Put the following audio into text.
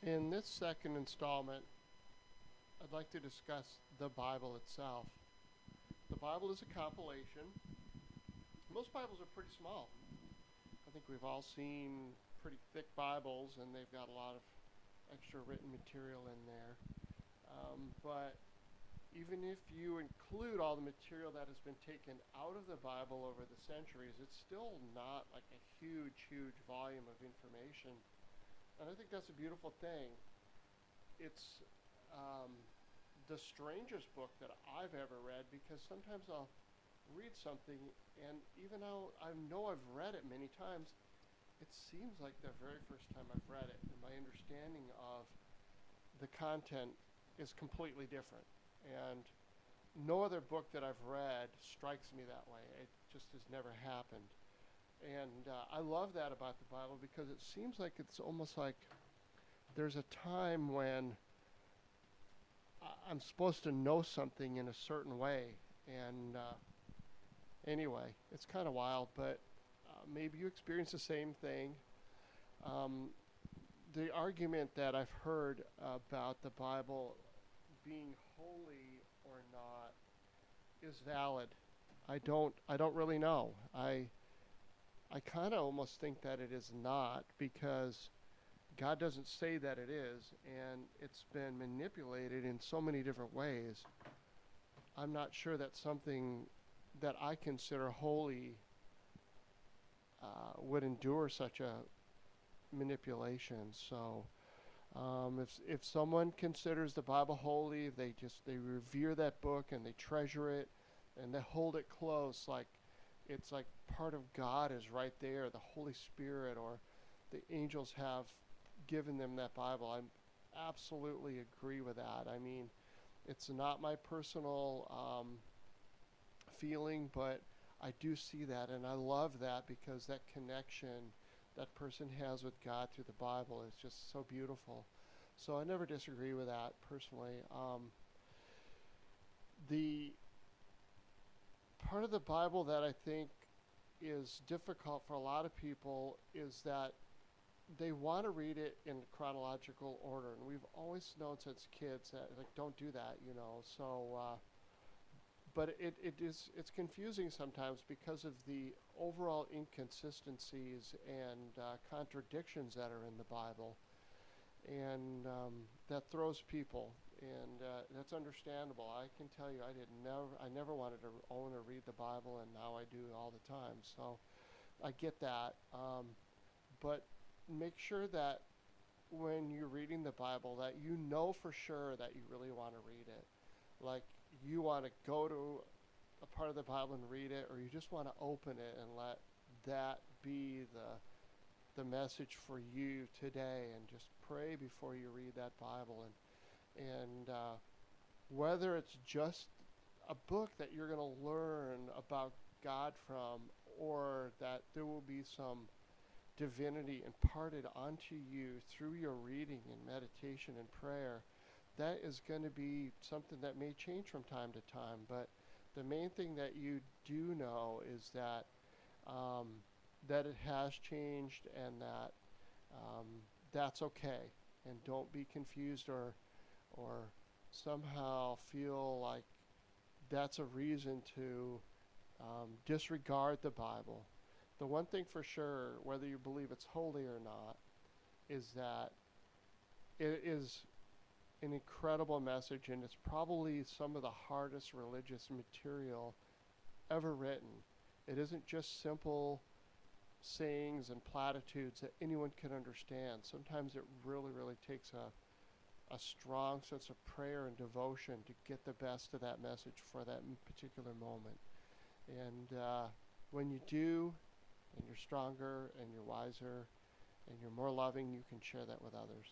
In this second installment, I'd like to discuss the Bible itself. The Bible is a compilation. Most Bibles are pretty small. I think we've all seen pretty thick Bibles, and they've got a lot of extra written material in there. But even if you include all the material that has been taken out of the Bible over the centuries, it's still not like a huge volume of information. And I think that's a beautiful thing. It's the strangest book that I've ever read, because sometimes I'll read something, and even though I know I've read it many times, it seems like the very first time I've read it, and my understanding of the content is completely different. And no other book that I've read strikes me that way. It just has never happened. And I love that about the Bible, because it seems like it's almost like there's a time when I'm supposed to know something in a certain way. And anyway, it's kind of wild, but maybe you experience the same thing. The argument that I've heard about the Bible being holy or not is valid. I don't really know. I kind of almost think that it is not, because God doesn't say that it is, and it's been manipulated in so many different ways. I'm not sure that something that I consider holy would endure such a manipulation. So if someone considers the Bible holy, they revere that book and they treasure it and they hold it close, like it's like part of God is right there, the Holy Spirit or the angels have given them that Bible. I absolutely agree with that. I mean, it's not my personal feeling, but I do see that, and I love that, because that connection that person has with God through the Bible is just so beautiful. So I never disagree with that personally. The part of the Bible that I think is difficult for a lot of people is that they want to read it in chronological order, and we've always known since kids that, like, don't do that, you know. So but it's confusing sometimes because of the overall inconsistencies and contradictions that are in the Bible, and that throws people, and that's understandable. I can tell you, I never wanted to own or read the Bible, and now I do all the time. So I get that, but make sure that when you're reading the Bible, that you know for sure that you really want to read it. Like, you want to go to a part of the Bible and read it, or you just want to open it and let that be the message for you today, and just pray before you read that Bible. And whether it's just a book that you're going to learn about God from, or that there will be some divinity imparted onto you through your reading and meditation and prayer, that is going to be something that may change from time to time. But the main thing that you do know is that that it has changed, and that that's okay. And don't be confused or somehow feel like that's a reason to disregard the Bible. The one thing for sure, whether you believe it's holy or not, is that it is an incredible message, and it's probably some of the hardest religious material ever written. It isn't just simple sayings and platitudes that anyone can understand. Sometimes it really takes a strong sense of prayer and devotion to get the best of that message for that particular moment. And when you do, and you're stronger and you're wiser and you're more loving, you can share that with others.